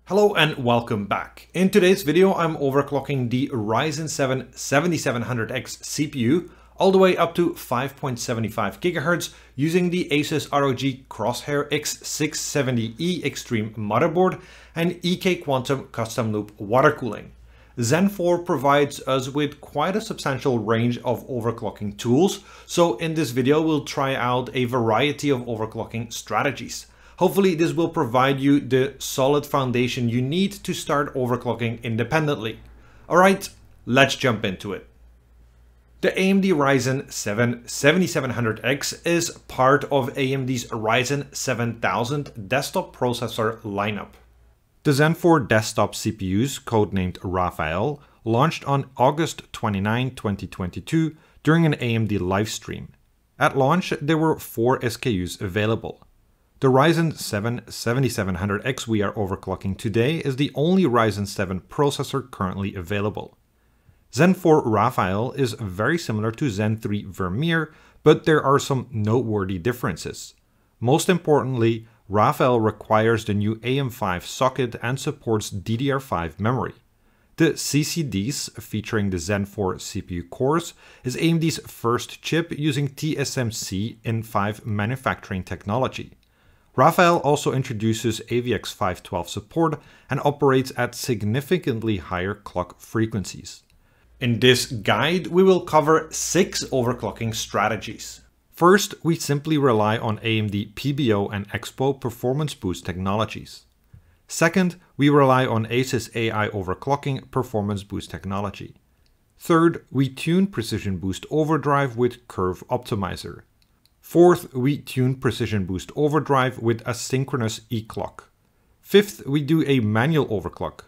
Hello and welcome back. In today's video, I'm overclocking the Ryzen 7 7700X CPU all the way up to 5.75 GHz using the ASUS ROG Crosshair X670E Extreme motherboard and Eclk Quantum custom loop water cooling. Zen 4 provides us with quite a substantial range of overclocking tools, so in this video we'll try out a variety of overclocking strategies. Hopefully this will provide you the solid foundation you need to start overclocking independently. Alright, let's jump into it. The AMD Ryzen 7 7700X is part of AMD's Ryzen 7000 desktop processor lineup. The Zen 4 desktop CPUs, codenamed Raphael, launched on August 29, 2022 during an AMD livestream. At launch, there were 4 SKUs available. The Ryzen 7 7700X we are overclocking today is the only Ryzen 7 processor currently available. Zen 4 Raphael is very similar to Zen 3 Vermeer, but there are some noteworthy differences. Most importantly, Raphael requires the new AM5 socket and supports DDR5 memory. The CCDs featuring the Zen 4 CPU cores is AMD's first chip using TSMC in 5 manufacturing technology. Raphael also introduces AVX512 support and operates at significantly higher clock frequencies. In this guide, we will cover 6 overclocking strategies. First, we simply rely on AMD PBO and EXPO performance boost technologies. Second, we rely on ASUS AI overclocking performance boost technology. Third, we tune Precision Boost Overdrive with Curve Optimizer. Fourth, we tune Precision Boost Overdrive with Asynchronous Eclk. Fifth, we do a manual overclock.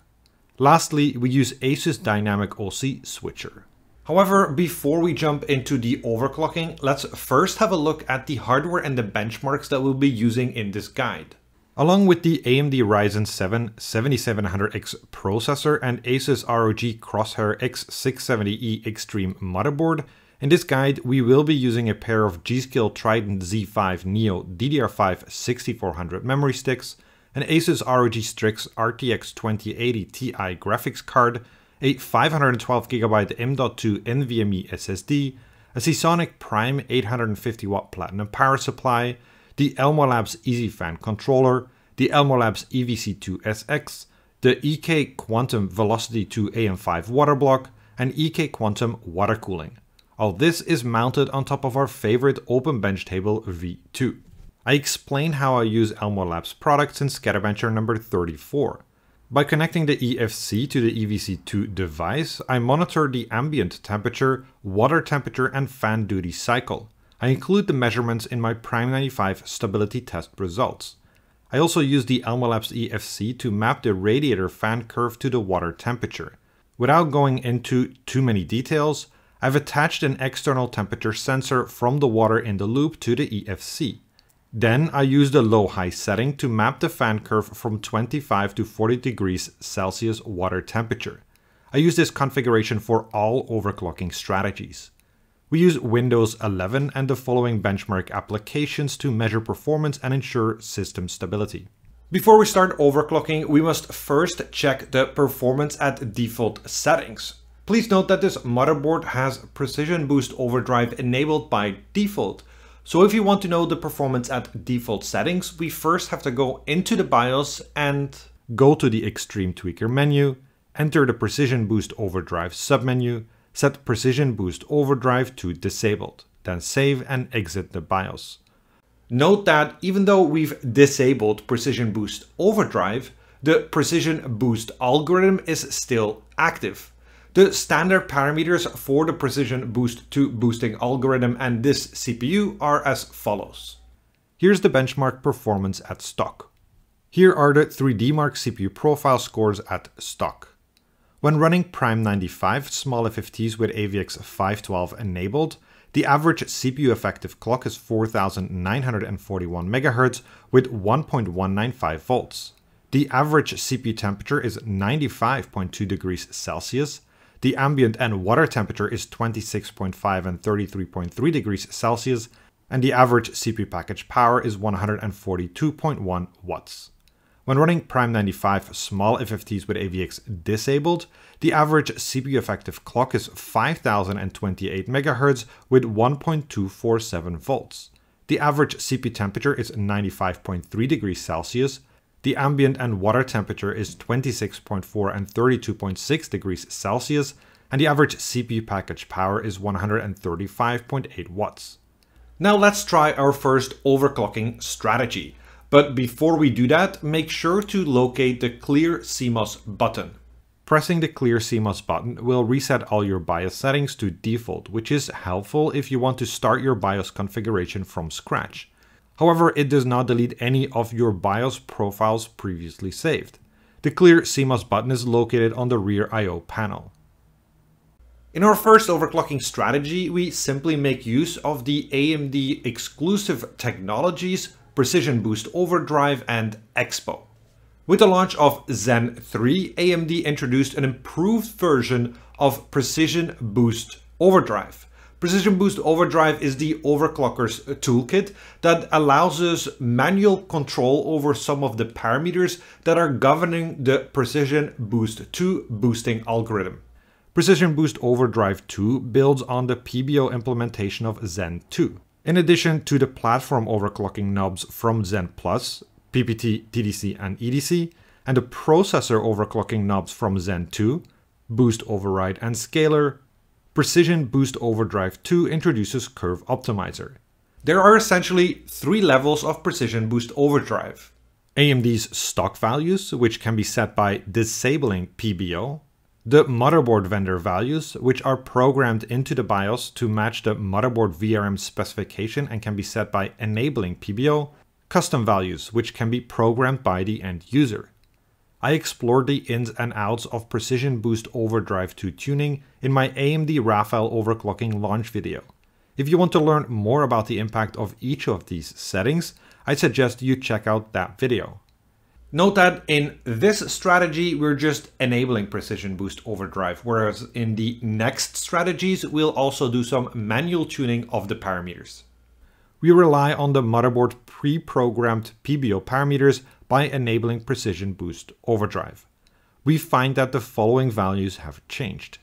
Lastly, we use ASUS Dynamic OC Switcher. However, before we jump into the overclocking, let's first have a look at the hardware and the benchmarks that we'll be using in this guide. Along with the AMD Ryzen 7 7700X processor and ASUS ROG Crosshair X670E Extreme motherboard, in this guide, we will be using a pair of G.Skill Trident Z5 Neo DDR5 6400 memory sticks, an ASUS ROG Strix RTX 2080 Ti graphics card, a 512GB M.2 NVMe SSD, a Seasonic Prime 850W Platinum power supply, the Elmo Labs EasyFan controller, the Elmo Labs EVC2 SX, the Eclk Quantum Velocity² AM5 water block, and Eclk Quantum water cooling. All this is mounted on top of our favorite open bench table V2. I explain how I use Elmo Labs products in SkatterBencher number 34. By connecting the EFC to the EVC2 device, I monitor the ambient temperature, water temperature and fan duty cycle. I include the measurements in my Prime 95 stability test results. I also use the Elmo Labs EFC to map the radiator fan curve to the water temperature. Without going into too many details, I've attached an external temperature sensor from the water in the loop to the EFC. Then I use the low-high setting to map the fan curve from 25 to 40 degrees Celsius water temperature. I use this configuration for all overclocking strategies. We use Windows 11 and the following benchmark applications to measure performance and ensure system stability. Before we start overclocking, we must first check the performance at default settings. Please note that this motherboard has Precision Boost Overdrive enabled by default. So if you want to know the performance at default settings, we first have to go into the BIOS and go to the Extreme Tweaker menu, enter the Precision Boost Overdrive submenu, set Precision Boost Overdrive to disabled, then save and exit the BIOS. Note that even though we've disabled Precision Boost Overdrive, the Precision Boost algorithm is still active. The standard parameters for the Precision Boost to boosting algorithm and this CPU are as follows. Here's the benchmark performance at stock. Here are the 3DMark CPU profile scores at stock. When running Prime 95 small FFTs with AVX512 enabled, the average CPU effective clock is 4941 MHz with 1.195 volts. The average CPU temperature is 95.2 degrees Celsius. The ambient and water temperature is 26.5 and 33.3 degrees Celsius, and the average CPU package power is 142.1 watts. When running Prime 95 small FFTs with AVX disabled, the average CPU effective clock is 5028 MHz with 1.247 volts. The average CPU temperature is 95.3 degrees Celsius. The ambient and water temperature is 26.4 and 32.6 degrees Celsius, and the average CPU package power is 135.8 watts. Now let's try our first overclocking strategy. But before we do that, make sure to locate the Clear CMOS button. Pressing the Clear CMOS button will reset all your BIOS settings to default, which is helpful if you want to start your BIOS configuration from scratch. However, it does not delete any of your BIOS profiles previously saved. The Clear CMOS button is located on the rear I/O panel. In our first overclocking strategy, we simply make use of the AMD exclusive technologies Precision Boost Overdrive and EXPO. With the launch of Zen 3, AMD introduced an improved version of Precision Boost Overdrive. Precision Boost Overdrive is the overclocker's toolkit that allows us manual control over some of the parameters that are governing the Precision Boost 2 boosting algorithm. Precision Boost Overdrive 2 builds on the PBO implementation of Zen 2. In addition to the platform overclocking knobs from Zen Plus, PPT, TDC, and EDC, and the processor overclocking knobs from Zen 2, Boost Override, and Scalar, Precision Boost Overdrive 2 introduces Curve Optimizer. There are essentially three levels of Precision Boost Overdrive. AMD's stock values, which can be set by disabling PBO, the motherboard vendor values, which are programmed into the BIOS to match the motherboard VRM specification and can be set by enabling PBO, custom values, which can be programmed by the end user. I explored the ins and outs of Precision Boost Overdrive 2 tuning in my AMD Raphael overclocking launch video. If you want to learn more about the impact of each of these settings, I suggest you check out that video. Note that in this strategy, we're just enabling Precision Boost Overdrive, whereas in the next strategies, we'll also do some manual tuning of the parameters. We rely on the motherboard pre-programmed PBO parameters by enabling Precision Boost Overdrive. We find that the following values have changed.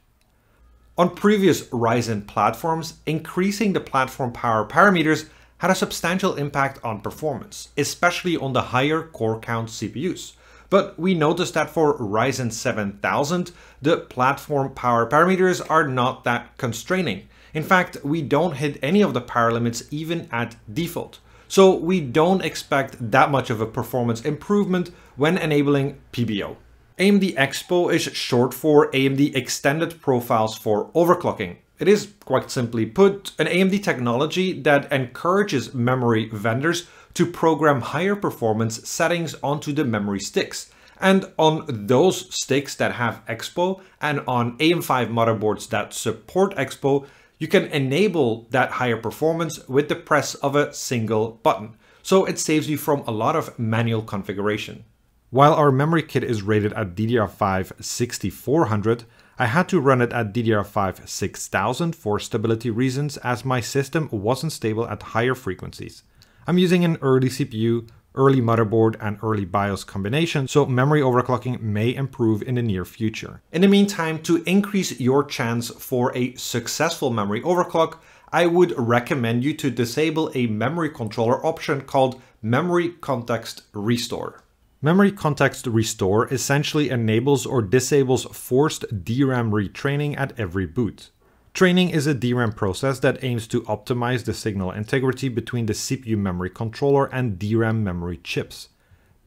On previous Ryzen platforms, increasing the platform power parameters had a substantial impact on performance, especially on the higher core count CPUs. But we noticed that for Ryzen 7000, the platform power parameters are not that constraining. In fact, we don't hit any of the power limits even at default. So we don't expect that much of a performance improvement when enabling PBO. AMD EXPO is short for AMD Extended Profiles for Overclocking. It is, quite simply put, an AMD technology that encourages memory vendors to program higher performance settings onto the memory sticks. And on those sticks that have EXPO and on AM5 motherboards that support EXPO, you can enable that higher performance with the press of a single button. So it saves you from a lot of manual configuration. While our memory kit is rated at DDR5 6400, I had to run it at DDR5 6000 for stability reasons, as my system wasn't stable at higher frequencies. I'm using an early CPU, early motherboard, and early BIOS combination, so memory overclocking may improve in the near future. In the meantime, to increase your chance for a successful memory overclock, I would recommend you to disable a memory controller option called Memory Context Restore. Memory Context Restore essentially enables or disables forced DRAM retraining at every boot. Training is a DRAM process that aims to optimize the signal integrity between the CPU memory controller and DRAM memory chips.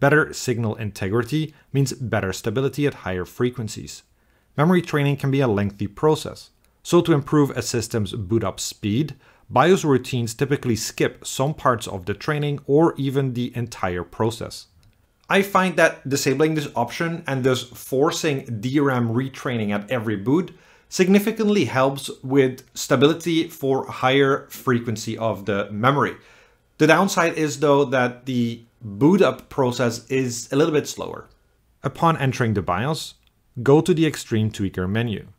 Better signal integrity means better stability at higher frequencies. Memory training can be a lengthy process, so to improve a system's boot up speed, BIOS routines typically skip some parts of the training or even the entire process. I find that disabling this option and thus forcing DRAM retraining at every boot significantly helps with stability for higher frequency of the memory. The downside is though that the boot up process is a little bit slower. Upon entering the BIOS, go to the Extreme Tweaker menu.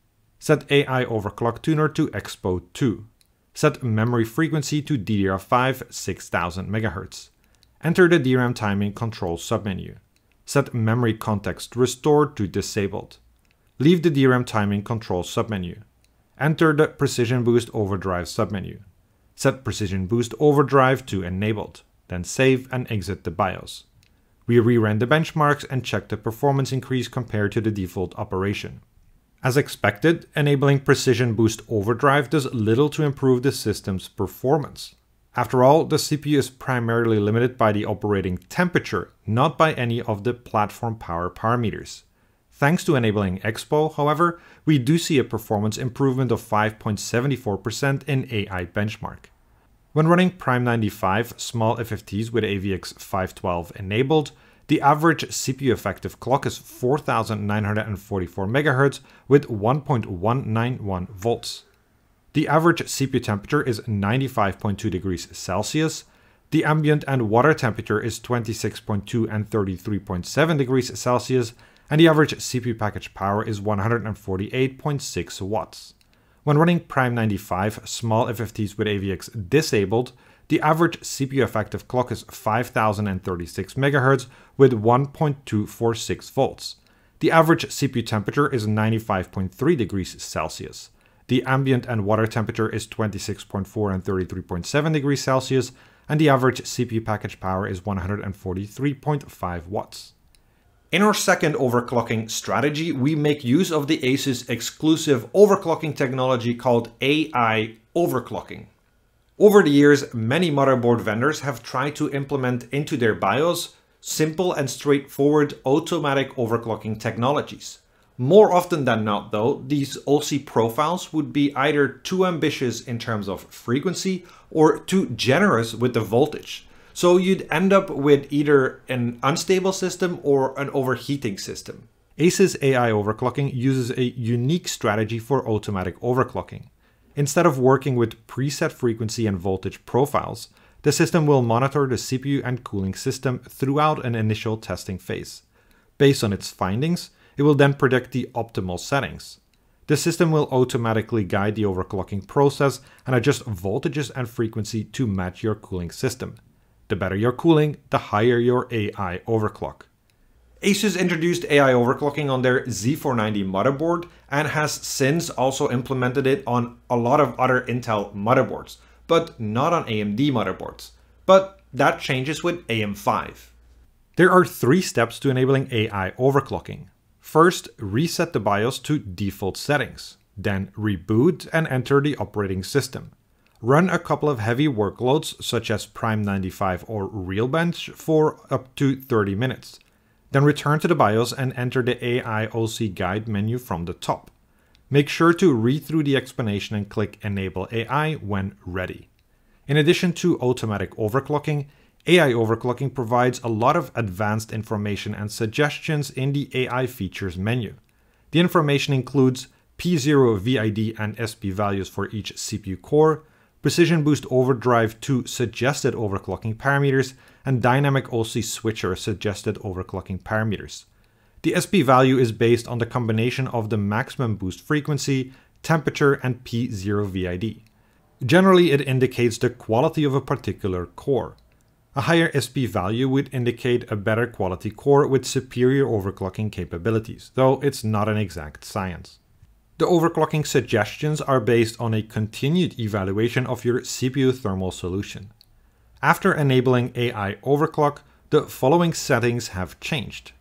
Set AI Overclock Tuner to EXPO 2. Set memory frequency to DDR5 6000 MHz. Enter the DRAM timing control submenu. Set memory context restore to disabled. Leave the DRAM timing control submenu. Enter the Precision Boost Overdrive submenu. Set Precision Boost Overdrive to enabled, then save and exit the BIOS. We reran the benchmarks and checked the performance increase compared to the default operation. As expected, enabling Precision Boost Overdrive does little to improve the system's performance. After all, the CPU is primarily limited by the operating temperature, not by any of the platform power parameters. Thanks to enabling EXPO, however, we do see a performance improvement of 5.74% in AI benchmark. When running Prime 95 small FFTs with AVX 512 enabled, the average CPU effective clock is 4944 MHz with 1.191 volts. The average CPU temperature is 95.2 degrees Celsius. The ambient and water temperature is 26.2 and 33.7 degrees Celsius, and the average CPU package power is 148.6 watts. When running Prime 95 small FFTs with AVX disabled, the average CPU effective clock is 5036 MHz with 1.246 volts. The average CPU temperature is 95.3 degrees Celsius. The ambient and water temperature is 26.4 and 33.7 degrees Celsius, and the average CPU package power is 143.5 watts. In our second overclocking strategy, we make use of the ASUS exclusive overclocking technology called AI overclocking. Over the years, many motherboard vendors have tried to implement into their BIOS simple and straightforward automatic overclocking technologies. More often than not though, these OC profiles would be either too ambitious in terms of frequency or too generous with the voltage. So you'd end up with either an unstable system or an overheating system. ASUS AI overclocking uses a unique strategy for automatic overclocking. Instead of working with preset frequency and voltage profiles, the system will monitor the CPU and cooling system throughout an initial testing phase. Based on its findings, it will then predict the optimal settings. The system will automatically guide the overclocking process and adjust voltages and frequency to match your cooling system. The better your cooling, the higher your AI overclock. ASUS introduced AI overclocking on their Z490 motherboard and has since also implemented it on a lot of other Intel motherboards, but not on AMD motherboards. But that changes with AM5. There are 3 steps to enabling AI overclocking. First, reset the BIOS to default settings. Then reboot and enter the operating system. Run a couple of heavy workloads such as Prime 95 or Realbench for up to 30 minutes. Then return to the BIOS and enter the AI OC guide menu from the top. Make sure to read through the explanation and click Enable AI when ready. In addition to automatic overclocking, AI overclocking provides a lot of advanced information and suggestions in the AI features menu. The information includes P0 VID and SP values for each CPU core, Precision Boost Overdrive to suggested overclocking parameters, and Dynamic OC Switcher suggested overclocking parameters. The SP value is based on the combination of the maximum boost frequency, temperature, and P0 VID. Generally, it indicates the quality of a particular core. A higher SP value would indicate a better quality core with superior overclocking capabilities, though it's not an exact science. The overclocking suggestions are based on a continued evaluation of your CPU thermal solution. After enabling AI overclock, the following settings have changed.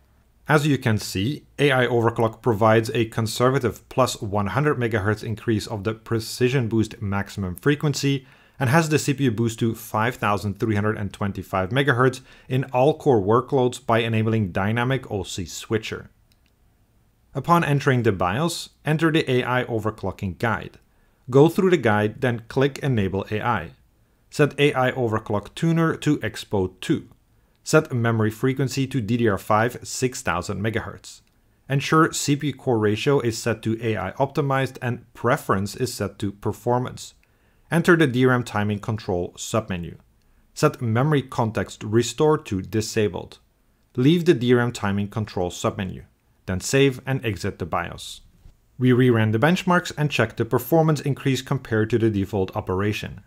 As you can see, AI overclock provides a conservative plus 100 MHz increase of the Precision Boost maximum frequency and has the CPU boost to 5325 MHz in all core workloads by enabling Dynamic OC Switcher. Upon entering the BIOS, enter the AI overclocking guide. Go through the guide, then click Enable AI. Set AI overclock tuner to EXPO 2. Set memory frequency to DDR5 6000 MHz. Ensure CPU core ratio is set to AI optimized and preference is set to performance. Enter the DRAM timing control submenu. Set memory context restore to disabled. Leave the DRAM timing control submenu. Then save and exit the BIOS. We reran the benchmarks and checked the performance increase compared to the default operation.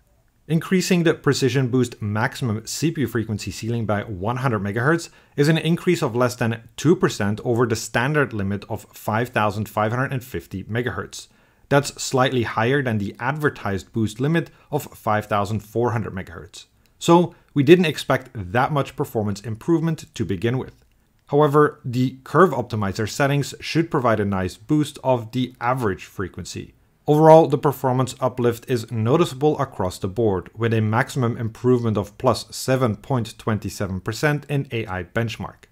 Increasing the precision boost maximum CPU frequency ceiling by 100 MHz is an increase of less than 2% over the standard limit of 5,550 MHz. That's slightly higher than the advertised boost limit of 5,400 MHz. So we didn't expect that much performance improvement to begin with. However, the curve optimizer settings should provide a nice boost of the average frequency. Overall, the performance uplift is noticeable across the board, with a maximum improvement of plus 7.27% in AI benchmark.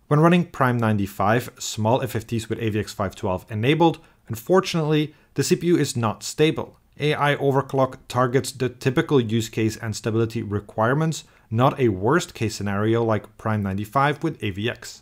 When running Prime 95 small FFTs with AVX 512 enabled, unfortunately, the CPU is not stable. AI overclock targets the typical use case and stability requirements, not a worst case scenario like Prime 95 with AVX.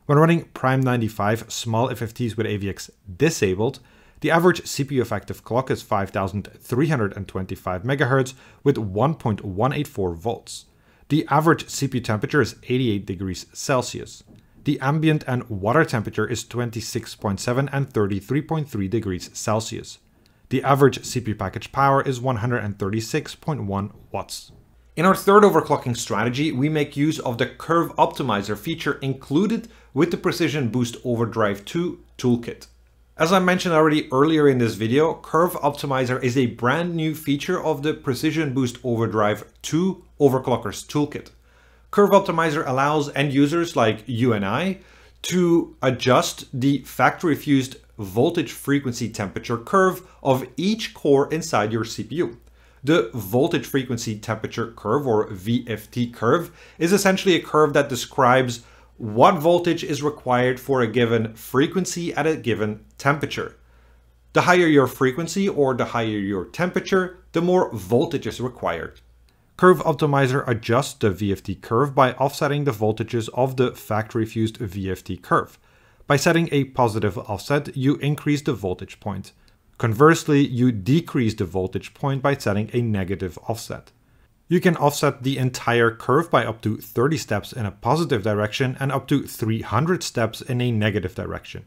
When running Prime 95 small FFTs with AVX disabled, the average CPU effective clock is 5,325 MHz with 1.184 volts. The average CPU temperature is 88 degrees Celsius. The ambient and water temperature is 26.7 and 33.3 degrees Celsius. The average CPU package power is 136.1 watts. In our third overclocking strategy, we make use of the Curve Optimizer feature included with the Precision Boost Overdrive 2 toolkit. As I mentioned already earlier in this video, Curve Optimizer is a brand new feature of the Precision Boost Overdrive 2 Overclockers toolkit. Curve Optimizer allows end users like you and I to adjust the factory fused voltage frequency temperature curve of each core inside your CPU. The voltage frequency temperature curve, or VFT curve, is essentially a curve that describes what voltage is required for a given frequency at a given temperature. The higher your frequency or the higher your temperature, the more voltage is required. Curve Optimizer adjusts the VFT curve by offsetting the voltages of the factory fused VFT curve. By setting a positive offset, you increase the voltage point. Conversely, you decrease the voltage point by setting a negative offset. You can offset the entire curve by up to 30 steps in a positive direction and up to 300 steps in a negative direction.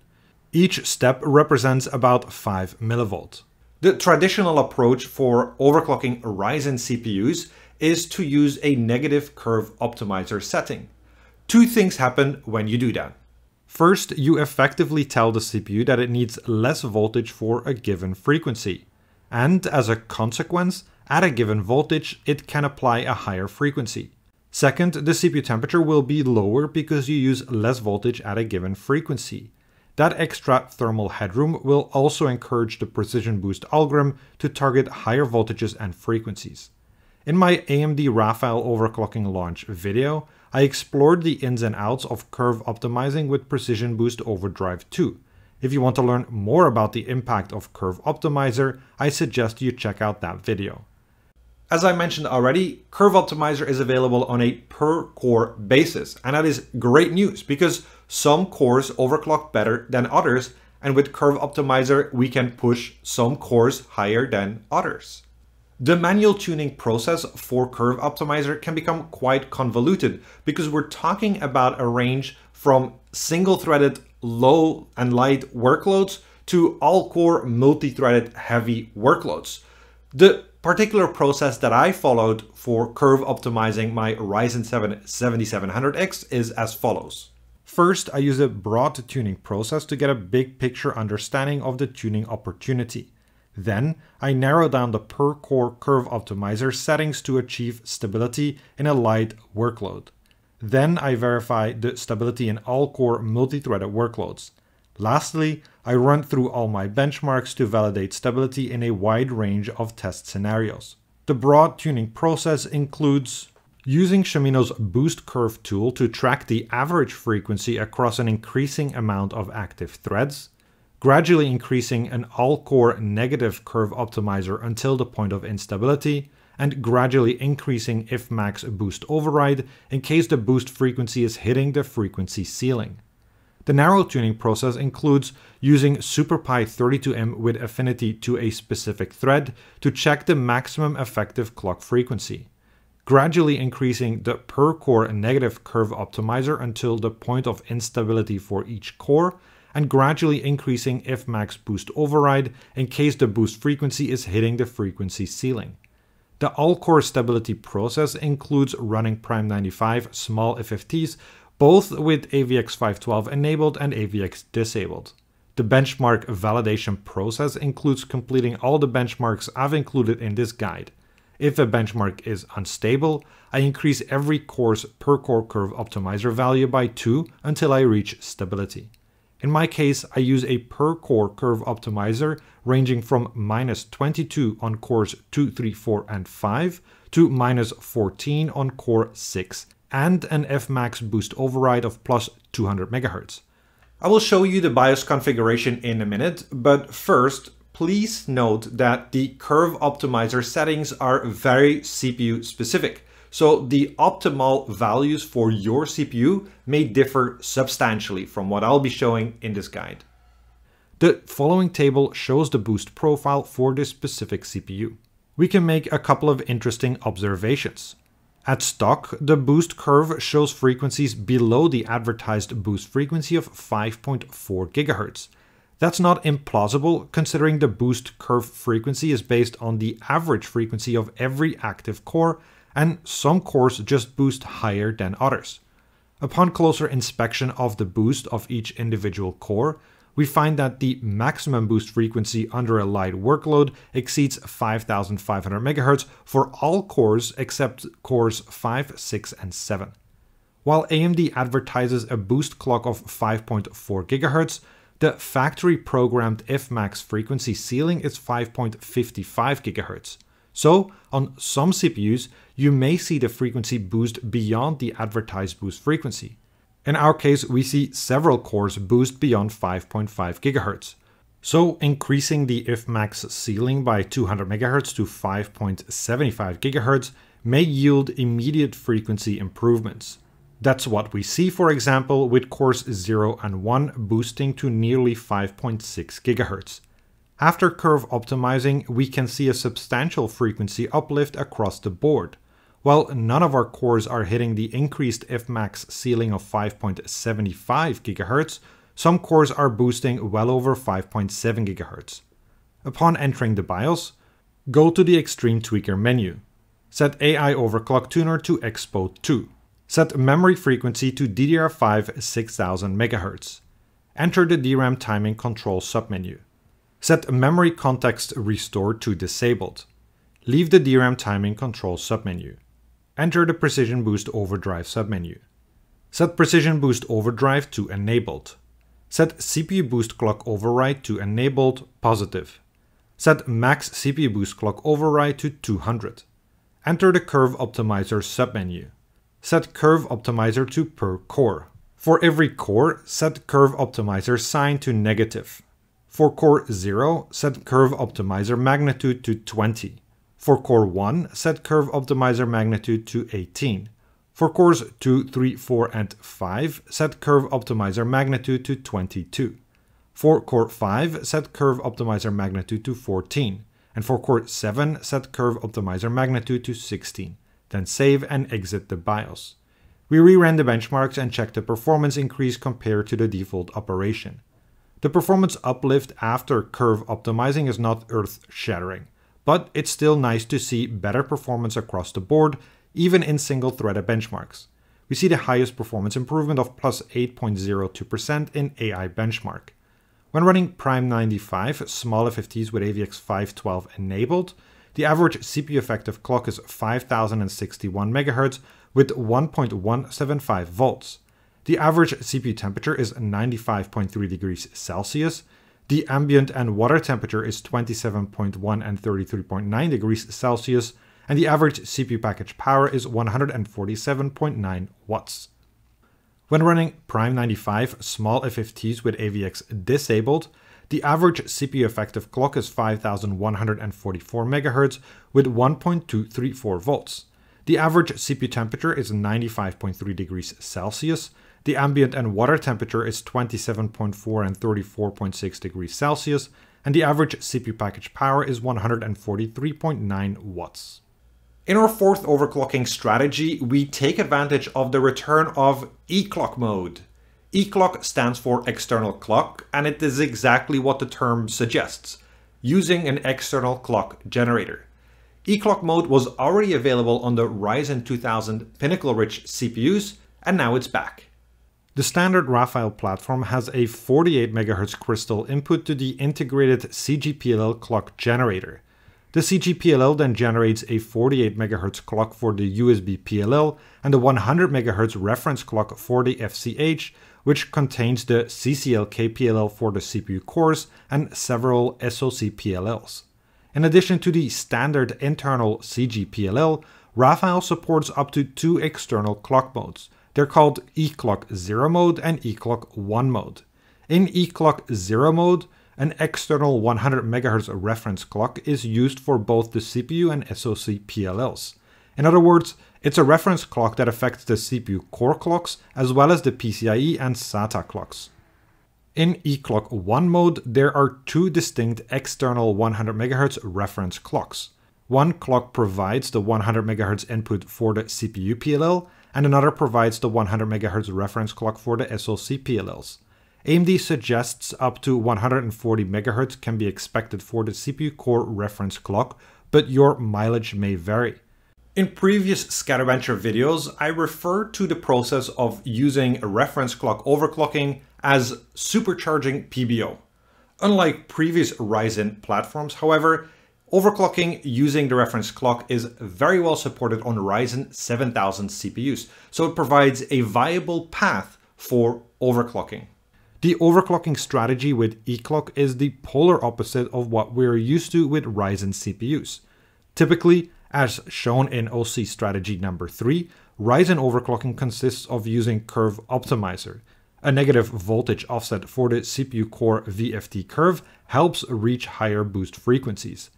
Each step represents about 5 millivolts. The traditional approach for overclocking Ryzen CPUs is to use a negative curve optimizer setting. Two things happen when you do that. First, you effectively tell the CPU that it needs less voltage for a given frequency. And as a consequence, at a given voltage, it can apply a higher frequency. Second, the CPU temperature will be lower because you use less voltage at a given frequency. That extra thermal headroom will also encourage the Precision Boost algorithm to target higher voltages and frequencies. In my AMD Raphael overclocking launch video, I explored the ins and outs of curve optimizing with Precision Boost Overdrive 2. If you want to learn more about the impact of Curve Optimizer, I suggest you check out that video. As I mentioned already, Curve Optimizer is available on a per core basis, and that is great news because some cores overclock better than others, and with Curve Optimizer we can push some cores higher than others. The manual tuning process for Curve Optimizer can become quite convoluted because we're talking about a range from single-threaded low and light workloads to all-core multi-threaded heavy workloads. The particular process that I followed for curve optimizing my Ryzen 7 7700X is as follows. First, I use a broad tuning process to get a big picture understanding of the tuning opportunity. Then, I narrow down the per core curve optimizer settings to achieve stability in a light workload. Then I verify the stability in all core multi-threaded workloads. Lastly, I run through all my benchmarks to validate stability in a wide range of test scenarios. The broad tuning process includes using Shimino's Boost Curve tool to track the average frequency across an increasing amount of active threads, gradually increasing an all-core negative curve optimizer until the point of instability, and gradually increasing if max boost override in case the boost frequency is hitting the frequency ceiling. The narrow tuning process includes using SuperPi 32M with affinity to a specific thread to check the maximum effective clock frequency, gradually increasing the per core negative curve optimizer until the point of instability for each core, and gradually increasing if max boost override in case the boost frequency is hitting the frequency ceiling. The all-core stability process includes running Prime 95 small FFTs, both with AVX512 enabled and AVX disabled. The benchmark validation process includes completing all the benchmarks I've included in this guide. If a benchmark is unstable, I increase every core's per core curve optimizer value by 2 until I reach stability. In my case, I use a per core curve optimizer ranging from -22 on cores 2, 3, 4, and 5 to -14 on core 6, and an Fmax boost override of plus 200 MHz. I will show you the BIOS configuration in a minute, but first, please note that the curve optimizer settings are very CPU specific. So the optimal values for your CPU may differ substantially from what I'll be showing in this guide. The following table shows the boost profile for this specific CPU. We can make a couple of interesting observations. At stock, the boost curve shows frequencies below the advertised boost frequency of 5.4 GHz. That's not implausible, considering the boost curve frequency is based on the average frequency of every active core, and some cores just boost higher than others. Upon closer inspection of the boost of each individual core, we find that the maximum boost frequency under a light workload exceeds 5500 MHz for all cores except cores 5, 6, and 7. While AMD advertises a boost clock of 5.4 GHz, the factory programmed Fmax frequency ceiling is 5.55 GHz. So, on some CPUs, you may see the frequency boost beyond the advertised boost frequency. In our case, we see several cores boost beyond 5.5 GHz. So, increasing the Fmax ceiling by 200 MHz to 5.75 GHz may yield immediate frequency improvements. That's what we see, for example, with cores 0 and 1 boosting to nearly 5.6 GHz. After curve optimizing, we can see a substantial frequency uplift across the board. While none of our cores are hitting the increased Fmax ceiling of 5.75 GHz, some cores are boosting well over 5.7 GHz. Upon entering the BIOS, go to the Extreme Tweaker menu. Set AI Overclock Tuner to EXPO 2. Set memory frequency to DDR5 6000 MHz. Enter the DRAM timing control submenu. Set memory context restore to disabled. Leave the DRAM timing control submenu. Enter the Precision Boost Overdrive submenu. Set Precision Boost Overdrive to enabled. Set CPU Boost Clock Override to enabled positive. Set Max CPU Boost Clock Override to 200. Enter the Curve Optimizer submenu. Set Curve Optimizer to per core. For every core, set Curve Optimizer sign to negative. For core 0, set Curve Optimizer magnitude to 20. For core 1, set Curve Optimizer magnitude to 18. For cores 2, 3, 4, and 5, set Curve Optimizer magnitude to 22. For core 5, set Curve Optimizer magnitude to 14. And for core 7, set Curve Optimizer magnitude to 16. Then save and exit the BIOS. We reran the benchmarks and checked the performance increase compared to the default operation. The performance uplift after curve optimizing is not earth-shattering, but it's still nice to see better performance across the board, even in single-threaded benchmarks. We see the highest performance improvement of plus 8.02% in AI benchmark. When running Prime 95 small FFTs with AVX512 enabled, the average CPU effective clock is 5061 MHz with 1.175 volts. The average CPU temperature is 95.3 degrees Celsius. The ambient and water temperature is 27.1 and 33.9 degrees Celsius. And the average CPU package power is 147.9 watts. When running Prime 95 small FFTs with AVX disabled, the average CPU effective clock is 5144 MHz with 1.234 volts. The average CPU temperature is 95.3 degrees Celsius. The ambient and water temperature is 27.4 and 34.6 degrees Celsius. And the average CPU package power is 143.9 watts. In our fourth overclocking strategy, we take advantage of the return of Eclk mode. Eclk stands for external clock, and it is exactly what the term suggests, using an external clock generator. Eclk mode was already available on the Ryzen 2000 Pinnacle-rich CPUs, and now it's back. The standard Raphael platform has a 48 MHz crystal input to the integrated CGPLL clock generator. The CGPLL then generates a 48 MHz clock for the USB PLL and a 100 MHz reference clock for the FCH, which contains the CCLK PLL for the CPU cores and several SoC PLLs. In addition to the standard internal CGPLL, Raphael supports up to 2 external clock modes. They're called Eclk 0 mode and Eclk 1 mode. In Eclk 0 mode, an external 100 MHz reference clock is used for both the CPU and SoC PLLs. In other words, it's a reference clock that affects the CPU core clocks as well as the PCIe and SATA clocks. In Eclk 1 mode, there are 2 distinct external 100 MHz reference clocks. One clock provides the 100 MHz input for the CPU PLL, and another provides the 100 MHz reference clock for the SoC PLLs. AMD suggests up to 140 MHz can be expected for the CPU core reference clock, but your mileage may vary. In previous SkatterBencher videos, I referred to the process of using a reference clock overclocking as supercharging PBO. Unlike previous Ryzen platforms, however, overclocking using the reference clock is very well supported on Ryzen 7000 CPUs, so it provides a viable path for overclocking. The overclocking strategy with Eclk is the polar opposite of what we're used to with Ryzen CPUs. Typically, as shown in OC strategy number 3, Ryzen overclocking consists of using curve optimizer. A negative voltage offset for the CPU core VFT curve helps reach higher boost frequencies.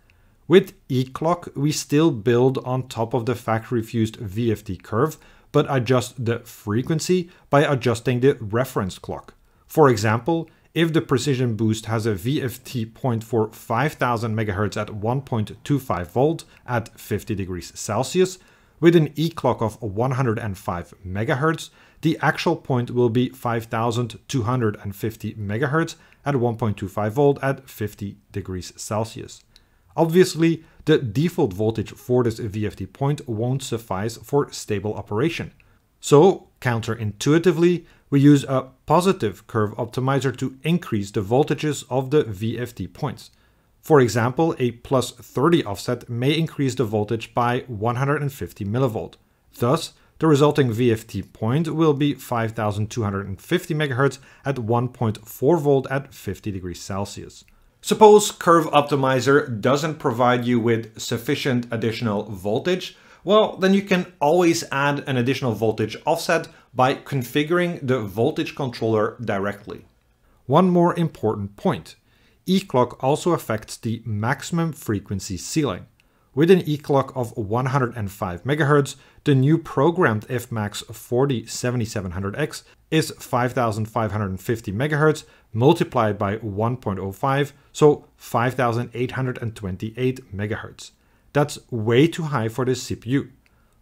With Eclk, we still build on top of the factory fused VFT curve, but adjust the frequency by adjusting the reference clock. For example, if the precision boost has a VFT point for 5000 MHz at 1.25 volt at 50 degrees Celsius, with an Eclk of 105 MHz, the actual point will be 5250 MHz at 1.25 volt at 50 degrees Celsius. Obviously, the default voltage for this VFT point won't suffice for stable operation. So, counterintuitively, we use a positive curve optimizer to increase the voltages of the VFT points. For example, a plus 30 offset may increase the voltage by 150 mV. Thus, the resulting VFT point will be 5250 MHz at 1.4 volt at 50 degrees Celsius. Suppose Curve Optimizer doesn't provide you with sufficient additional voltage. Well, then you can always add an additional voltage offset by configuring the voltage controller directly. One more important point. Eclk also affects the maximum frequency ceiling. With an Eclk of 105 MHz, the new programmed fmax for the 7700X is 5550 MHz multiplied by 1.05, so 5828 MHz. That's way too high for this CPU.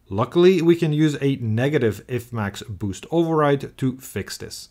Luckily, we can use a negative fmax boost override to fix this.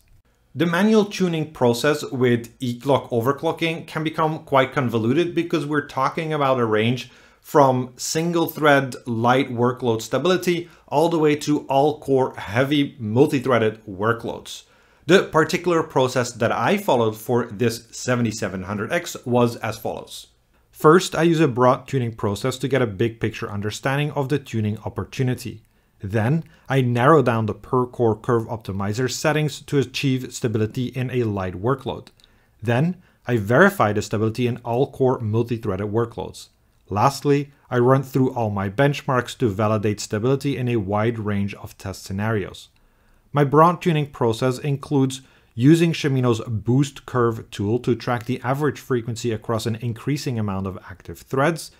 The manual tuning process with Eclk overclocking can become quite convoluted because we're talking about a range from single thread light workload stability all the way to all core heavy multi-threaded workloads. The particular process that I followed for this 7700X was as follows. First, I use a broad tuning process to get a big picture understanding of the tuning opportunity. Then, I narrow down the per core curve optimizer settings to achieve stability in a light workload. Then, I verify the stability in all core multi-threaded workloads. Lastly, I run through all my benchmarks to validate stability in a wide range of test scenarios. My broad tuning process includes using Shimino's Boost Curve tool to track the average frequency across an increasing amount of active threads,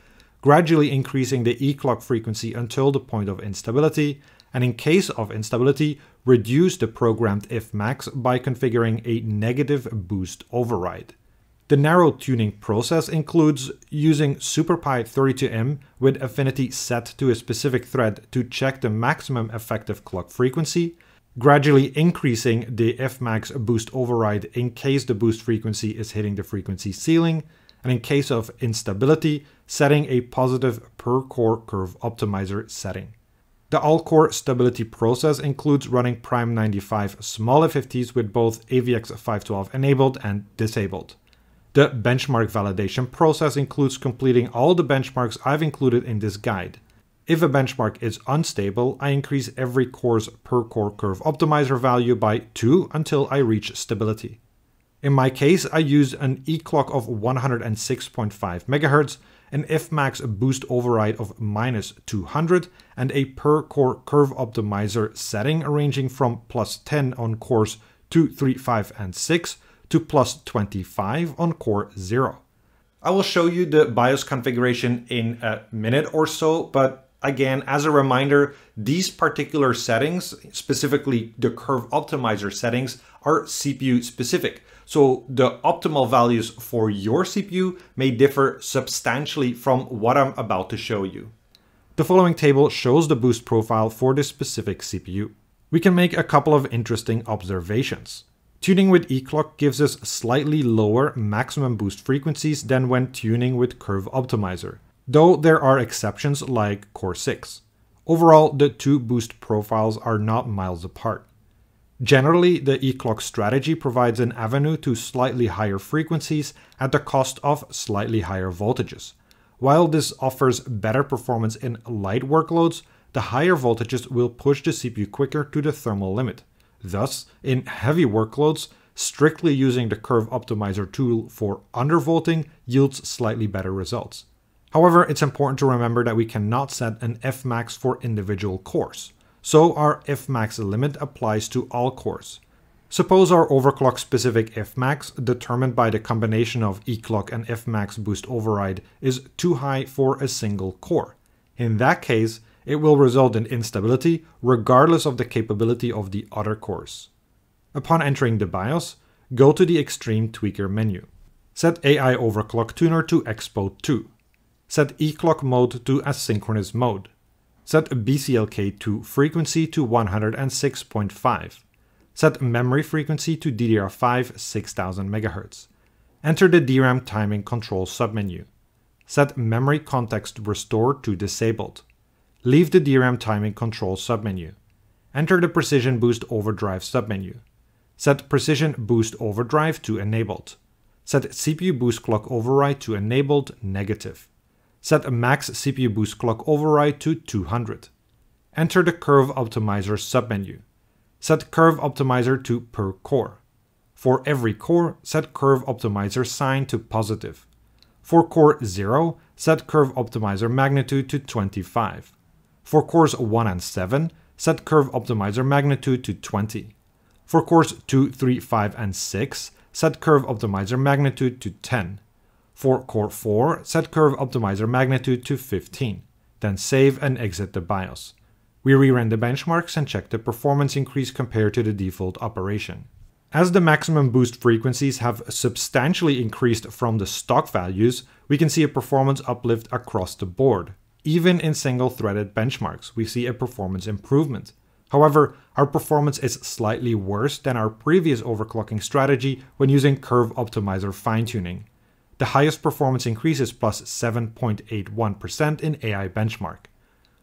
gradually increasing the Eclk frequency until the point of instability, and in case of instability, reduce the programmed fmax by configuring a negative boost override. The narrow tuning process includes using SuperPi 32M with affinity set to a specific thread to check the maximum effective clock frequency, gradually increasing the fmax boost override in case the boost frequency is hitting the frequency ceiling, and in case of instability, setting a positive per-core curve optimizer setting. The all-core stability process includes running Prime 95 small FFTs with both AVX512 enabled and disabled. The benchmark validation process includes completing all the benchmarks I've included in this guide. If a benchmark is unstable, I increase every core's per-core curve optimizer value by 2 until I reach stability. In my case, I use an Eclk of 106.5 MHz, an Fmax boost override of -200, and a per-core curve optimizer setting ranging from +10 on cores 2, 3, 5, and 6 to +25 on core 0. I will show you the BIOS configuration in a minute or so, but again, as a reminder, these particular settings, specifically the curve optimizer settings, are CPU specific. So the optimal values for your CPU may differ substantially from what I'm about to show you. The following table shows the boost profile for this specific CPU. We can make a couple of interesting observations. Tuning with Eclk gives us slightly lower maximum boost frequencies than when tuning with Curve Optimizer, though there are exceptions like Core 6. Overall, the two boost profiles are not miles apart. Generally, the Eclk strategy provides an avenue to slightly higher frequencies at the cost of slightly higher voltages. While this offers better performance in light workloads, the higher voltages will push the CPU quicker to the thermal limit. Thus, in heavy workloads, strictly using the Curve Optimizer tool for undervolting yields slightly better results. However, it's important to remember that we cannot set an Fmax for individual cores. So our Fmax limit applies to all cores. Suppose our overclock specific Fmax, determined by the combination of Eclk and Fmax boost override, is too high for a single core. In that case, it will result in instability regardless of the capability of the other cores. Upon entering the BIOS, go to the Extreme Tweaker menu. Set AI Overclock Tuner to EXPO 2. Set Eclk mode to Asynchronous mode. Set BCLK to frequency to 106.5. Set memory frequency to DDR5 6000 MHz. Enter the DRAM timing control submenu. Set memory context restore to disabled. Leave the DRAM timing control submenu. Enter the Precision Boost Overdrive submenu. Set Precision Boost Overdrive to enabled. Set CPU Boost Clock Override to enabled negative. Set Max CPU Boost Clock Override to 200. Enter the Curve Optimizer submenu. Set Curve Optimizer to per core. For every core, set Curve Optimizer sign to positive. For core 0, set Curve Optimizer magnitude to 25. For cores 1 and 7, set Curve Optimizer magnitude to 20. For cores 2, 3, 5, and 6, set Curve Optimizer magnitude to 10. For core 4, set Curve Optimizer magnitude to 15. Then save and exit the BIOS. We rerun the benchmarks and check the performance increase compared to the default operation. As the maximum boost frequencies have substantially increased from the stock values, we can see a performance uplift across the board. Even in single-threaded benchmarks, we see a performance improvement. However, our performance is slightly worse than our previous overclocking strategy when using Curve Optimizer fine-tuning. The highest performance increase is plus 7.81% in AI benchmark.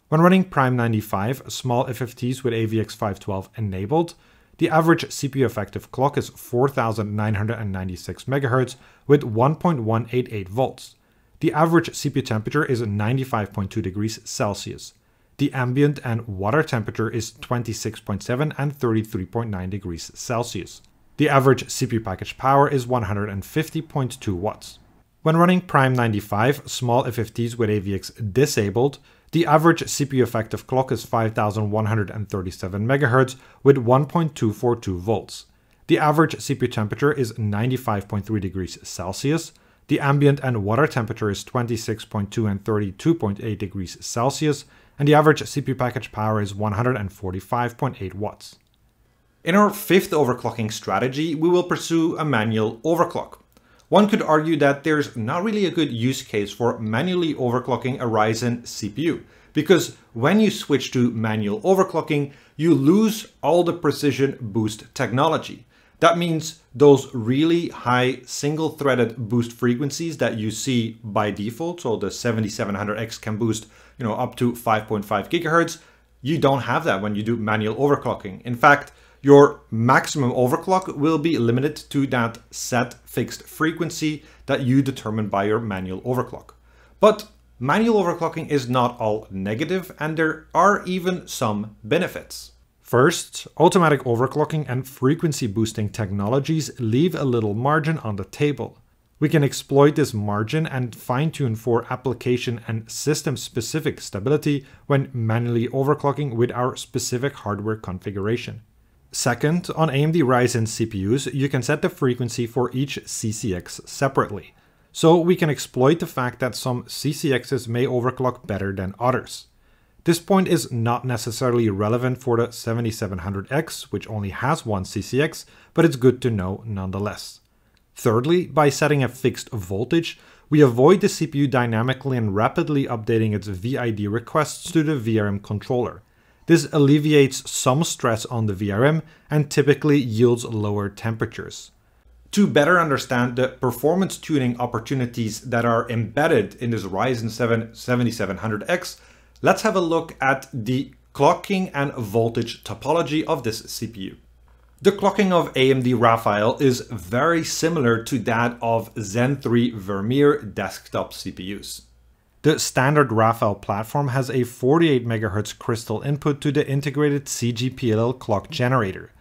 When running Prime 95 small FFTs with AVX512 enabled, the average CPU effective clock is 4996 MHz with 1.188 volts. The average CPU temperature is 95.2 degrees Celsius. The ambient and water temperature is 26.7 and 33.9 degrees Celsius. The average CPU package power is 150.2 watts. When running Prime 95 small FFTs with AVX disabled, the average CPU effective clock is 5137 MHz with 1.242 volts. The average CPU temperature is 95.3 degrees Celsius. The ambient and water temperature is 26.2 and 32.8 degrees Celsius, and the average CPU package power is 145.8 watts. In our fifth overclocking strategy, we will pursue a manual overclock. One could argue that there's not really a good use case for manually overclocking a Ryzen CPU, because when you switch to manual overclocking, you lose all the precision boost technology. That means those really high single-threaded boost frequencies that you see by default, so the 7700X can boost, up to 5.5 gigahertz, you don't have that when you do manual overclocking. In fact, your maximum overclock will be limited to that set fixed frequency that you determine by your manual overclock. But manual overclocking is not all negative, and there are even some benefits. First, automatic overclocking and frequency boosting technologies leave a little margin on the table. We can exploit this margin and fine-tune for application and system-specific stability when manually overclocking with our specific hardware configuration. Second, on AMD Ryzen CPUs, you can set the frequency for each CCX separately. So we can exploit the fact that some CCXs may overclock better than others. This point is not necessarily relevant for the 7700X, which only has one CCX, but it's good to know nonetheless. Thirdly, by setting a fixed voltage, we avoid the CPU dynamically and rapidly updating its VID requests to the VRM controller. This alleviates some stress on the VRM and typically yields lower temperatures. To better understand the performance tuning opportunities that are embedded in this Ryzen 7 7700X, let's have a look at the clocking and voltage topology of this CPU. The clocking of AMD Raphael is very similar to that of Zen 3 Vermeer desktop CPUs. The standard Raphael platform has a 48 MHz crystal input to the integrated CGPLL clock generator.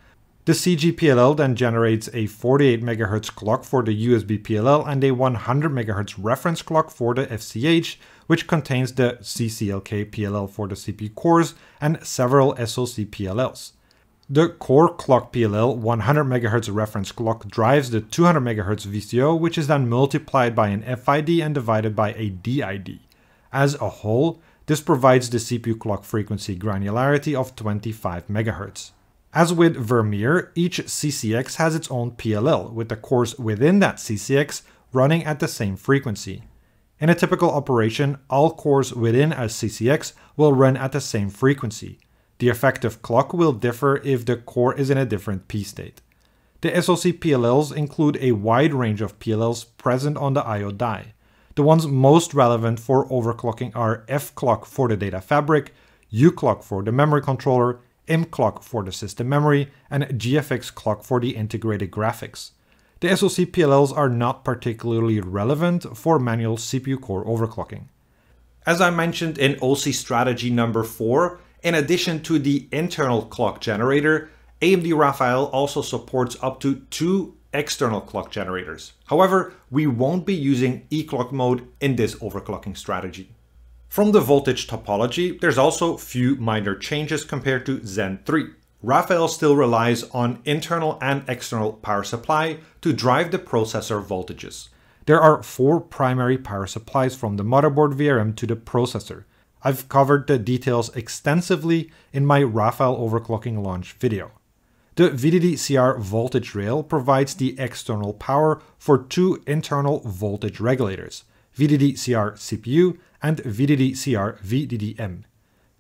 The CGPLL then generates a 48 MHz clock for the USB PLL and a 100 MHz reference clock for the FCH, which contains the CCLK PLL for the CPU cores and several SoC PLLs. The core clock PLL 100 MHz reference clock drives the 200 MHz VCO, which is then multiplied by an FID and divided by a DID. As a whole, this provides the CPU clock frequency granularity of 25 MHz. As with Vermeer, each CCX has its own PLL, with the cores within that CCX running at the same frequency. In a typical operation, all cores within a CCX will run at the same frequency. The effective clock will differ if the core is in a different P state. The SoC PLLs include a wide range of PLLs present on the I/O die. The ones most relevant for overclocking are Fclock for the data fabric, Uclock for the memory controller, Mclock for the system memory, and GFX clock for the integrated graphics. The SoC PLLs are not particularly relevant for manual CPU core overclocking. As I mentioned in OC strategy number 4, in addition to the internal clock generator, AMD Raphael also supports up to 2 external clock generators. However, we won't be using Eclk mode in this overclocking strategy. From the voltage topology, there's also few minor changes compared to Zen 3. Raphael still relies on internal and external power supply to drive the processor voltages. There are 4 primary power supplies from the motherboard VRM to the processor. I've covered the details extensively in my Raphael overclocking launch video. The VDD-CR voltage rail provides the external power for 2 internal voltage regulators, VDD-CR CPU and VDD-CR VDDM.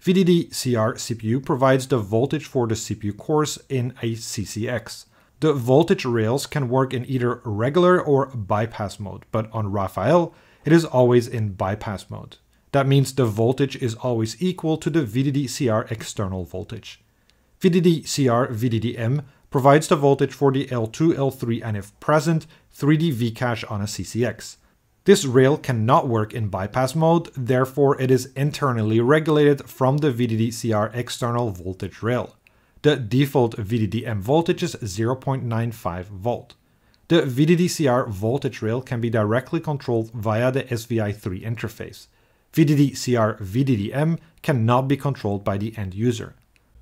VDD-CR CPU provides the voltage for the CPU cores in a CCX. The voltage rails can work in either regular or bypass mode, but on Raphael, it is always in bypass mode. That means the voltage is always equal to the VDD-CR external voltage. VDD-CR VDDM provides the voltage for the L2, L3 and if present, 3D Vcache on a CCX. This rail cannot work in bypass mode, therefore it is internally regulated from the VDD-CR external voltage rail. The default VDDM voltage is 0.95 volt. The VDD-CR voltage rail can be directly controlled via the SVI3 interface. VDD-CR VDDM cannot be controlled by the end user.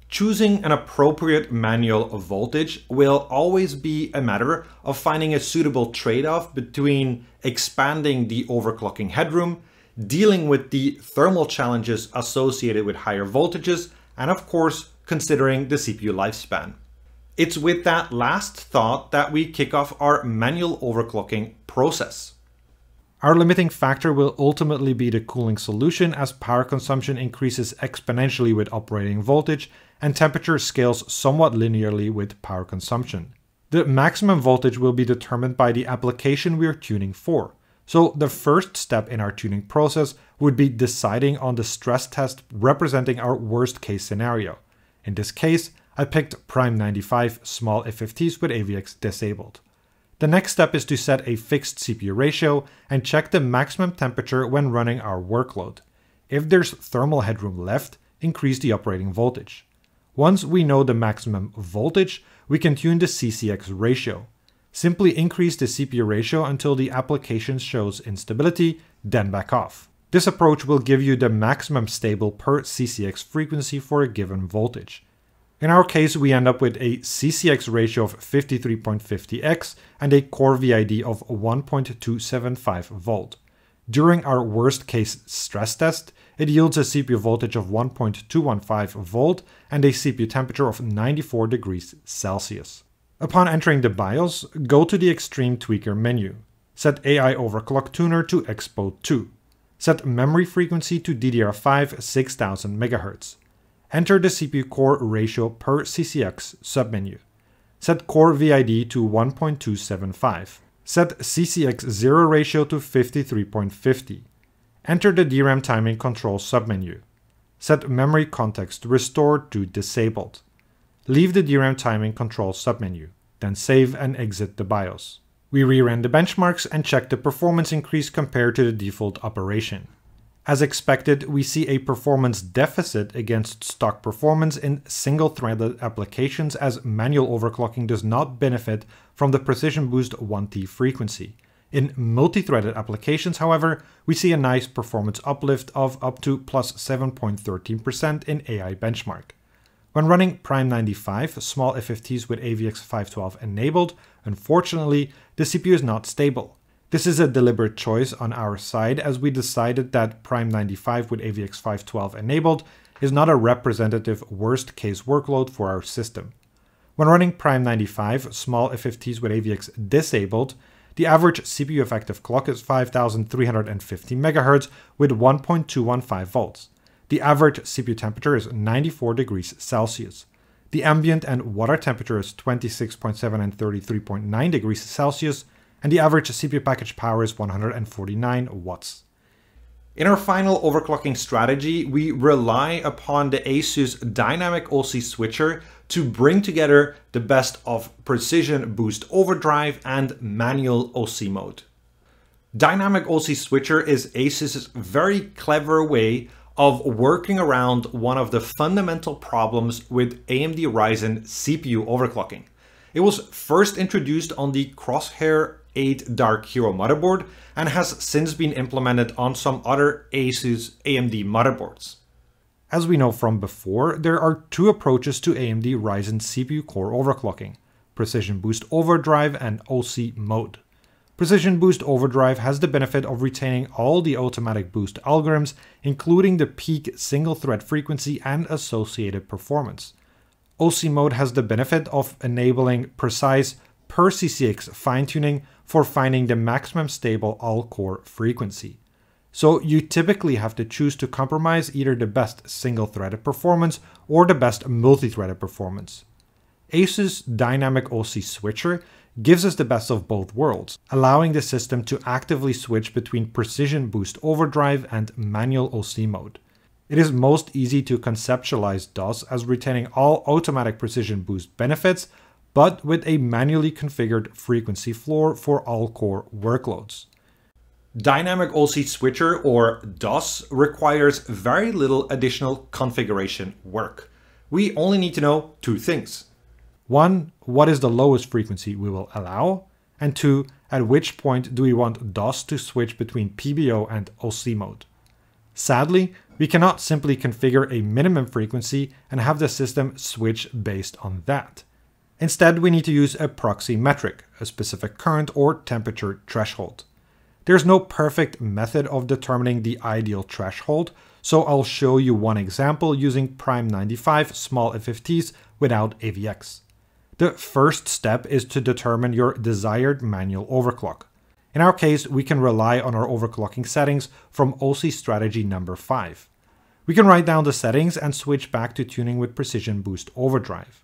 Choosing an appropriate manual voltage will always be a matter of finding a suitable trade-off between expanding the overclocking headroom, dealing with the thermal challenges associated with higher voltages, and of course, considering the CPU lifespan. It's with that last thought that we kick off our manual overclocking process. Our limiting factor will ultimately be the cooling solution, as power consumption increases exponentially with operating voltage and temperature scales somewhat linearly with power consumption. The maximum voltage will be determined by the application we are tuning for. So the first step in our tuning process would be deciding on the stress test representing our worst case scenario. In this case, I picked Prime 95 small FFTs with AVX disabled. The next step is to set a fixed CPU ratio and check the maximum temperature when running our workload. If there's thermal headroom left, increase the operating voltage. Once we know the maximum voltage, we can tune the CCX ratio. Simply increase the CPU ratio until the application shows instability, then back off. This approach will give you the maximum stable per CCX frequency for a given voltage. In our case, we end up with a CCX ratio of 53.50x and a core VID of 1.275 volt. During our worst case stress test, it yields a CPU voltage of 1.215 volt and a CPU temperature of 94 degrees Celsius. Upon entering the BIOS, go to the Extreme Tweaker menu. Set AI Overclock Tuner to EXPO 2. Set memory frequency to DDR5 6000 MHz. Enter the CPU core ratio per CCX submenu. Set core VID to 1.275. Set CCX 0 ratio to 53.50. Enter the DRAM timing control submenu. Set memory context restored to disabled. Leave the DRAM timing control submenu, then save and exit the BIOS. We reran the benchmarks and check the performance increase compared to the default operation. As expected, we see a performance deficit against stock performance in single-threaded applications as manual overclocking does not benefit from the Precision Boost 1T frequency. In multi-threaded applications, however, we see a nice performance uplift of up to plus 7.13% in AI benchmark. When running Prime 95 small FFTs with AVX 512 enabled, unfortunately, the CPU is not stable. This is a deliberate choice on our side as we decided that Prime 95 with AVX 512 enabled is not a representative worst case workload for our system. When running Prime 95 small FFTs with AVX disabled, the average CPU effective clock is 5350 MHz with 1.215 volts. The average CPU temperature is 94 degrees Celsius. The ambient and water temperature is 26.7 and 33.9 degrees Celsius, and the average CPU package power is 149 watts. In our final overclocking strategy, we rely upon the ASUS Dynamic OC switcher to bring together the best of Precision Boost Overdrive and Manual OC mode. Dynamic OC switcher is ASUS's very clever way of working around one of the fundamental problems with AMD Ryzen CPU overclocking. It was first introduced on the Crosshair 8 Dark Hero motherboard and has since been implemented on some other ASUS AMD motherboards. As we know from before, there are two approaches to AMD Ryzen CPU core overclocking: Precision Boost Overdrive and OC mode. Precision Boost Overdrive has the benefit of retaining all the automatic boost algorithms, including the peak single thread frequency and associated performance. OC mode has the benefit of enabling precise per CCX fine-tuning for finding the maximum stable all-core frequency. So you typically have to choose to compromise either the best single-threaded performance or the best multi-threaded performance. ASUS Dynamic OC Switcher gives us the best of both worlds, allowing the system to actively switch between Precision Boost Overdrive and Manual OC mode. It is most easy to conceptualize DOS as retaining all automatic precision boost benefits, but with a manually configured frequency floor for all core workloads. Dynamic OC Switcher, or DOS, requires very little additional configuration work. We only need to know two things. One, what is the lowest frequency we will allow? And two, at which point do we want DOS to switch between PBO and OC mode? Sadly, we cannot simply configure a minimum frequency and have the system switch based on that. Instead, we need to use a proxy metric, a specific current or temperature threshold. There's no perfect method of determining the ideal threshold, so I'll show you one example using Prime 95 small FFTs without AVX. The first step is to determine your desired manual overclock. In our case, we can rely on our overclocking settings from OC strategy number 5. We can write down the settings and switch back to tuning with Precision Boost Overdrive.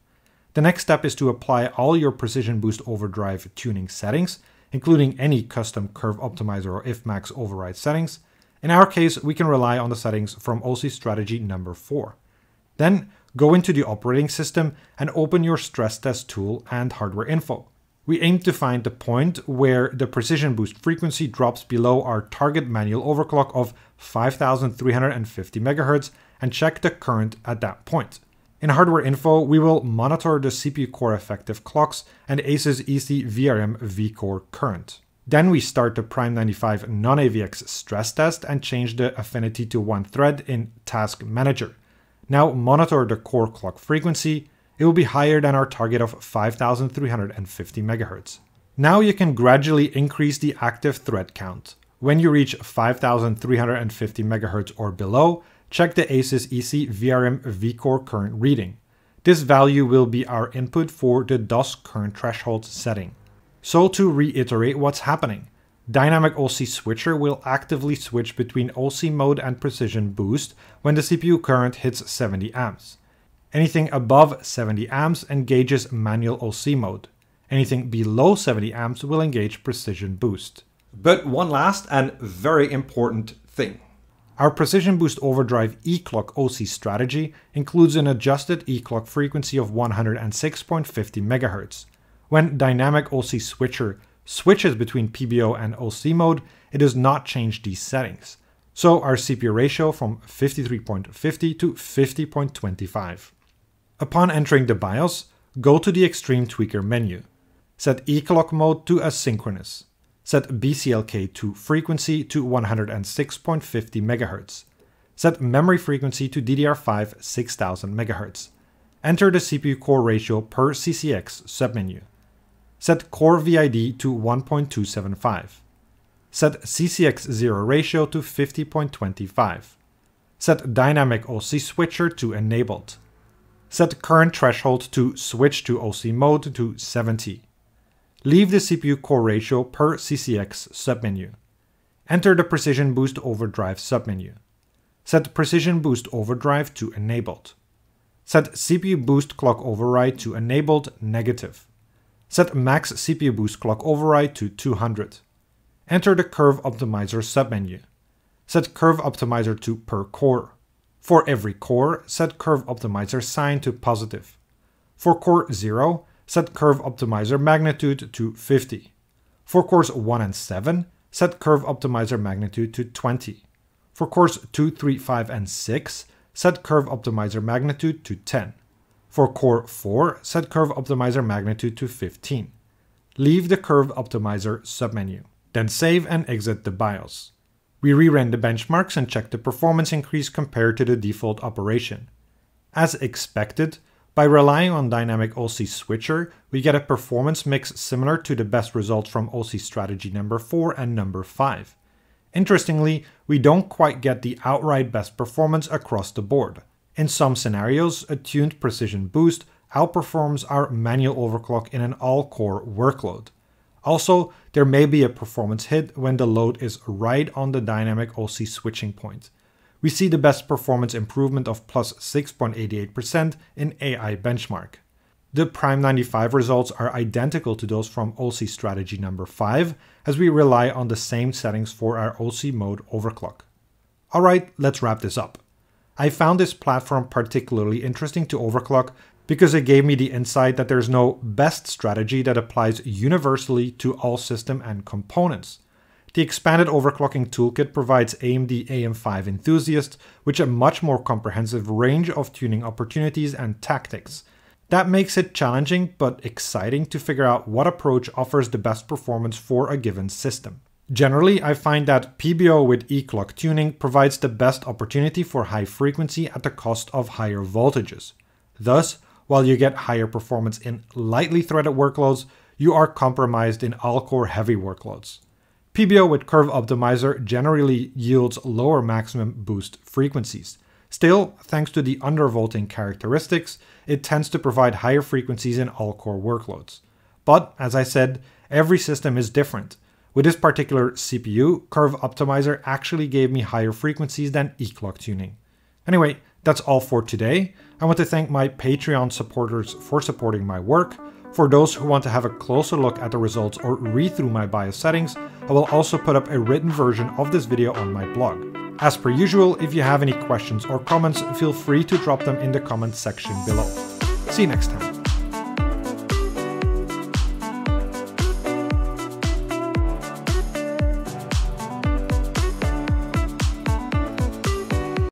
The next step is to apply all your Precision Boost Overdrive tuning settings, including any custom curve optimizer or if-max override settings. In our case, we can rely on the settings from OC strategy number 4. Then go into the operating system and open your stress test tool and hardware info. We aim to find the point where the Precision Boost frequency drops below our target manual overclock of 5350 MHz and check the current at that point. In hardware info, we will monitor the CPU core effective clocks and ASUS EC VRM vCore current. Then we start the Prime 95 non-AVX stress test and change the affinity to 1 thread in Task Manager. Now monitor the core clock frequency. It will be higher than our target of 5350 MHz. Now you can gradually increase the active thread count. When you reach 5350 MHz or below, check the ASUS EC VRM vCore current reading. This value will be our input for the DOS current threshold setting. So to reiterate what's happening, Dynamic OC Switcher will actively switch between OC mode and Precision Boost when the CPU current hits 70 amps. Anything above 70 amps engages manual OC mode. Anything below 70 amps will engage Precision Boost. But one last and very important thing. Our Precision Boost Overdrive Eclk OC strategy includes an adjusted Eclk frequency of 106.50 MHz. When Dynamic OC Switcher switches between PBO and OC mode, it does not change these settings. So our CPU ratio from 53.50 to 50.25. Upon entering the BIOS, go to the Extreme Tweaker menu. Set Eclk mode to Asynchronous. Set BCLK2 frequency to 106.50 MHz. Set memory frequency to DDR5 6000 MHz. Enter the CPU core ratio per CCX submenu. Set core VID to 1.275. Set CCX0 ratio to 50.25. Set Dynamic OC Switcher to Enabled. Set current threshold to switch to OC mode to 70. Leave the CPU core ratio per CCX submenu. Enter the Precision Boost Overdrive submenu. Set Precision Boost Overdrive to Enabled. Set CPU Boost Clock Override to Enabled negative. Set Max CPU Boost Clock Override to 200. Enter the Curve Optimizer submenu. Set Curve Optimizer to per core. For every core, set Curve Optimizer sign to positive. For core 0, set Curve Optimizer magnitude to 50. For cores 1 and 7, set Curve Optimizer magnitude to 20. For cores 2, 3, 5, and 6, set Curve Optimizer magnitude to 10. For core 4, set Curve Optimizer magnitude to 15. Leave the Curve Optimizer submenu. Then save and exit the BIOS. We reran the benchmarks and checked the performance increase compared to the default operation. As expected, by relying on Dynamic OC Switcher, we get a performance mix similar to the best results from OC strategy number 4 and number 5. Interestingly, we don't quite get the outright best performance across the board. In some scenarios, a tuned Precision Boost outperforms our manual overclock in an all-core workload. Also, there may be a performance hit when the load is right on the Dynamic OC switching point. We see the best performance improvement of plus 6.88% in AI benchmark. The Prime 95 results are identical to those from OC strategy number 5, as we rely on the same settings for our OC mode overclock. Alright, let's wrap this up. I found this platform particularly interesting to overclock because it gave me the insight that there's no best strategy that applies universally to all system and components. The expanded overclocking toolkit provides AMD AM5 enthusiasts with a much more comprehensive range of tuning opportunities and tactics. That makes it challenging but exciting to figure out what approach offers the best performance for a given system. Generally, I find that PBO with Eclk tuning provides the best opportunity for high frequency at the cost of higher voltages. Thus, while you get higher performance in lightly threaded workloads, you are compromised in all-core heavy workloads. PBO with Curve Optimizer generally yields lower maximum boost frequencies. Still, thanks to the undervolting characteristics, it tends to provide higher frequencies in all-core workloads. But, as I said, every system is different. With this particular CPU, Curve Optimizer actually gave me higher frequencies than Eclk tuning. Anyway, that's all for today. I want to thank my Patreon supporters for supporting my work. For those who want to have a closer look at the results or read through my BIOS settings, I will also put up a written version of this video on my blog. As per usual, if you have any questions or comments, feel free to drop them in the comments section below. See you next time.